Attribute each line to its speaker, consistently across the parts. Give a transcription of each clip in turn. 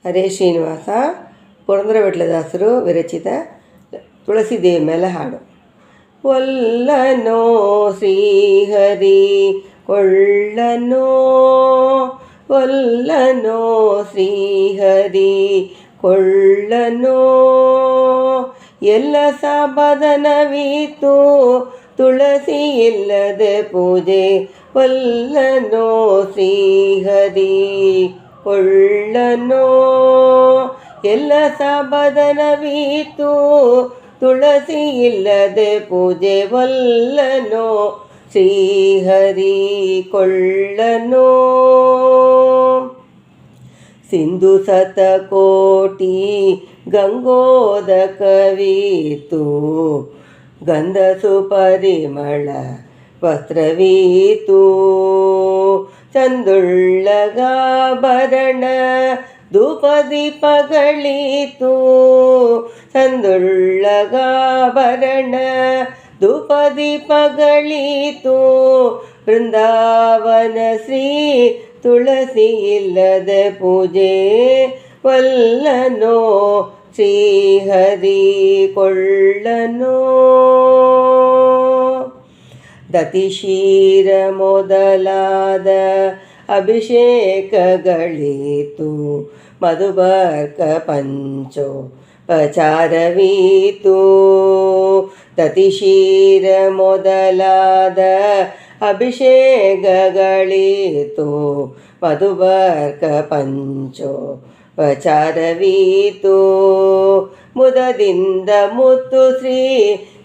Speaker 1: ಹರೇ ಶ್ರೀನಿವಾಸ. ಪುರಂದರ ವಿಠಲದಾಸರು ವಿರಚಿತ ತುಳಸಿದೇವಿ ಮೇಲೆ ಹಾಡು. ಒಲ್ಲನೋ ಶ್ರೀಹರಿ ಕೊಳ್ಳನೋ, ಒಲ್ಲನೋ ಶ್ರೀಹರಿ ಕೊಳ್ಳನೋ, ಎಲ್ಲ ಸಾಬದನವಿತು ತುಳಸಿ ಇಲ್ಲದೆ ಪೂಜೆ. ಒಲ್ಲನೋ ಶ್ರೀಹರಿ ಕೊಳ್ಳನೋ, ಎಲ್ಲ ಸಾಬದನವಿತು ತುಳಸಿ ಇಲ್ಲದೆ ಪೂಜೆ. ಒಲ್ಲನೋ ಶ್ರೀಹರಿ ಕೊಳ್ಳನೋ, ಸಿಂಧು ಸತಕೋಟಿ ಗಂಗೋದಕವೀತು, ಗಂಧ ಸುಪರಿಮಳ ವಸ್ತ್ರವೀತು, ಚಂದುಳ್ಳಗಾಭರಣ ಧೂಪದೀಪಗಳೀತು, ಚಂದುಳ್ಳಗಾಭರಣ ಧೂಪದೀಪಗಳೀತು, ಬೃಂದಾವನ ಶ್ರೀ ತುಳಸಿ ಇಲ್ಲದ ಪೂಜೆ. ಒಲ್ಲನೋ ಶ್ರೀಹರಿ ಕೊಳ್ಳನೋ, ದತಿಶೀರ ಮೊದಲಾದ ಅಭಿಷೇಕಗಳೀತು, ಮಧುಬರ್ಕ ಪಂಚೋಪಚಾರವೀತು, ದತಿಶೀರ ಮೊದಲಾದ ಅಭಿಷೇಕಗಳೀತು, ಮಧುಬರ್ಕ ಪಂಚೋಪಚಾರವೀತು, ಮುದದಿಂದ ಮುತ್ತು ಶ್ರೀ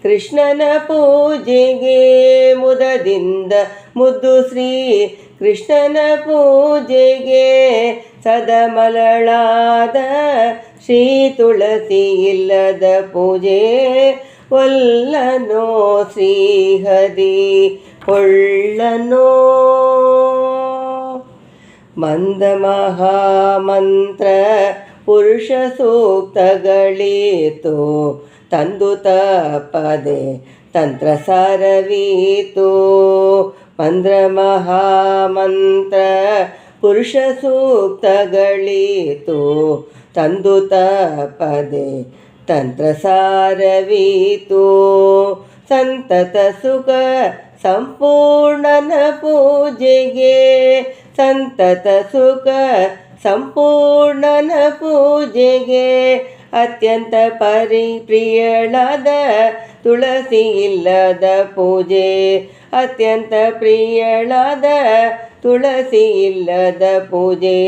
Speaker 1: ಕೃಷ್ಣನ ಪೂಜೆಗೆ, ಮುದದಿಂದ ಮುದ್ದು ಶ್ರೀ ಕೃಷ್ಣನ ಪೂಜೆಗೆ, ಸದಮಲಳಾದ ಶ್ರೀ ತುಳಸಿ ಇಲ್ಲದ ಪೂಜೆ. ಒಲ್ಲನೋ ಶ್ರೀಹರಿ ಕೊಳ್ಳನೋ, ಮಂದ ಮಹಾಮಂತ್ರ ಪುರುಷ ಸೂಕ್ತಗಳೀತು, ತಂದು ತಪ್ಪದೆ ತಂತ್ರಸಾರವೀತು, ಮಂದ್ರ ಮಹಾಮಂತ್ರ ಪುರುಷ ಸೂಕ್ತಗಳೀತು, ತಂದು ತಪ್ಪದೆ ತಂತ್ರಸಾರವೀತು, ಸಂತತ ಸುಖ ಸಂಪೂರ್ಣನ ಪೂಜೆಗೆ, ಸಂತತ ಸುಖ ಸಂಪೂರ್ಣನ ಪೂಜೆಗೆ, ಅತ್ಯಂತ ಪ್ರಿಯಳಾದ ತುಳಸಿ ಇಲ್ಲದ ಪೂಜೆ. ಅತ್ಯಂತ ಪ್ರಿಯಳಾದ ತುಳಸಿ ಇಲ್ಲದ ಪೂಜೆ.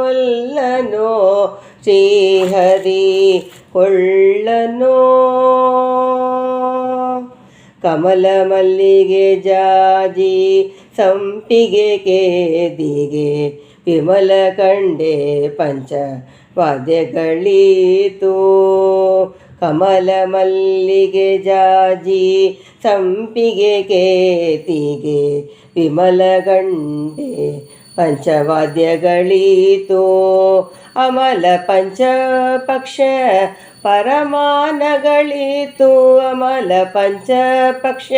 Speaker 1: ಒಲ್ಲನೋ ಶ್ರೀಹರಿ ಕೊಳ್ಳನೋ, ಕಮಲ ಮಲ್ಲಿಗೆ ಜಾಜಿ ಸಂಪಿಗೆ ಕೇದಿಗೆ, ವಿಮಲ ಕಂಡೆ ಪಂಚ ವಾದ್ಯಗಳೀತು, ಕಮಲ ಮಲ್ಲಿಗೆ ಜಾಜಿ ಸಂಪಿಗೆ ಕೇತಿಗೆ, ವಿಮಲ ಗಂಡೆ ಪಂಚವಾದ್ಯಗಳೀತು, ಅಮಲ ಪಂಚಪಕ್ಷ ಪರಮಾನಗಳೀತು, ಅಮಲ ಪಂಚಪಕ್ಷ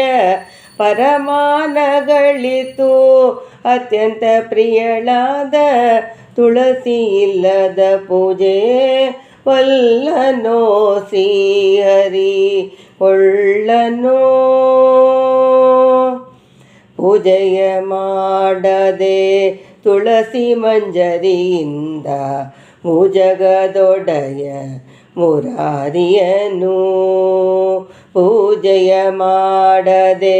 Speaker 1: ಪರಮಾನಗಳಿತು, ಅತ್ಯಂತ ಪ್ರಿಯಳಾದ ತುಳಸಿ ಇಲ್ಲದ ಪೂಜೆ. ಒಲ್ಲನೋ ಶ್ರೀಹರಿ ಕೊಳ್ಳನೋ, ಪೂಜೆಯ ಮಾಡದೆ ತುಳಸಿ ಮಂಜರಿಯಿಂದ ಮೂಜಗದೊಡೆಯ ಮುರಾರಿಯನು, ಪೂಜೆಯ ಮಾಡದೆ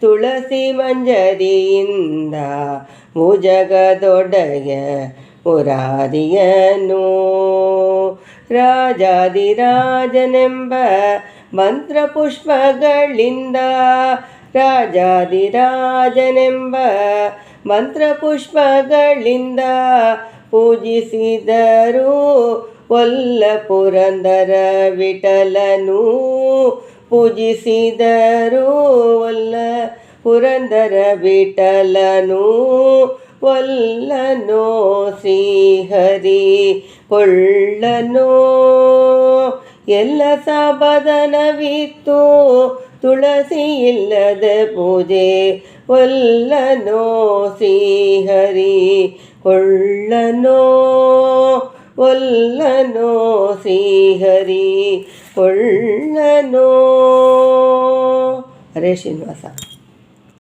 Speaker 1: ತುಳಸಿ ಮಂಜರಿಯಿಂದ ಮೂಜಗದೊಡೆಯ ಮುರಾರಿಯನು, ರಾಜಾದಿರಾಜನೆಂಬ ಮಂತ್ರ ಪುಷ್ಪಗಳಿಂದ, ರಾಜಾದಿರಾಜನೆಂಬ ಮಂತ್ರ ಪುಷ್ಪಗಳಿಂದ ಪೂಜಿಸಿದರು ಒಲ್ಲ ಪುರಂದರ ವಿಠಲನು, ಪೂಜಿಸಿದರು ಒಲ್ಲ ಪುರಂದರ ವಿಠಲನು. ಒಲ್ಲನೋ ಶ್ರೀಹರಿ ಕೊಳ್ಳನೋ, ಎಲ್ಲ ಸಾಬದನವಿತ್ತು ತುಳಸಿ ಇಲ್ಲದ ಪೂಜೆ. ಒಲ್ಲನೋ ಶ್ರೀಹರಿ ಕೊಳ್ಳನೋ, ಒಲ್ಲನೋ ಶ್ರೀಹರಿ ಕೊಳ್ಳನೋ. ಹರೇ ಶ್ರೀನಿವಾಸ.